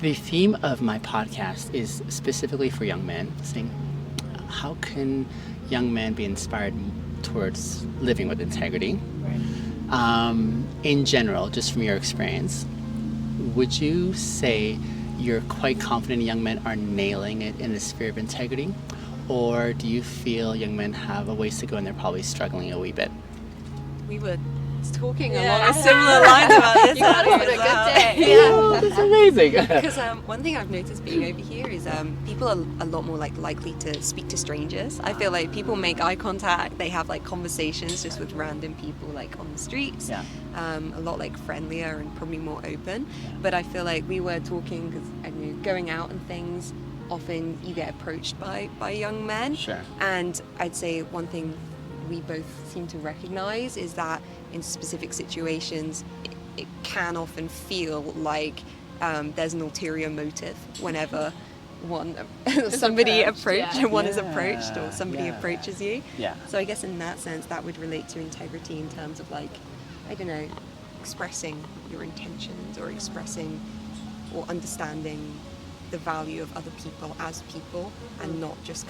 The theme of my podcast is specifically for young men, saying how can young men be inspired towards living with integrity? Right. In general, just from your experience, would you say you're quite confident young men are nailing it in the sphere of integrity? Or do you feel young men have a ways to go and they're probably struggling a wee bit? We were talking along a similar line about this. You got it, a good day. Oh, that's amazing. Because one thing I've noticed being over here is people are a lot more likely to speak to strangers. I feel like people make eye contact. They have conversations just with random people on the streets. Yeah. A lot friendlier and probably more open. But I feel like we were talking because I knew going out and things. Often you get approached by young men. Sure. And I'd say one thing we both seem to recognize is that in specific situations it can often feel like there's an ulterior motive whenever one somebody approached yeah. one is approached or somebody Yeah. approaches you. Yeah. So I guess in that sense that would relate to integrity in terms of I don't know, expressing your intentions or expressing or understanding the value of other people as people and not just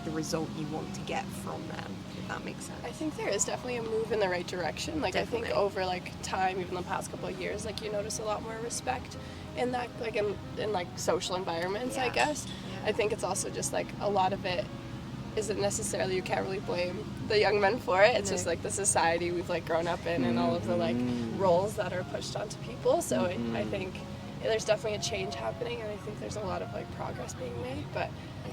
the result you want to get from them, if that makes sense. I think there is definitely a move in the right direction. I think Definitely. over time, even the past couple of years, you notice a lot more respect in that, in social environments, I Yeah. guess. Yeah. I think it's also just a lot of it isn't necessarily, you can't really blame the young men for it. It's No. just the society we've grown up in and all of the roles that are pushed onto people. So I think there's definitely a change happening, and I think there's a lot of progress being made, but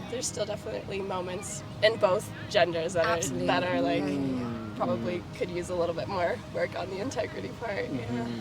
there's still definitely moments in both genders that Absolutely. are probably could use a little bit more work on the integrity part. Yeah.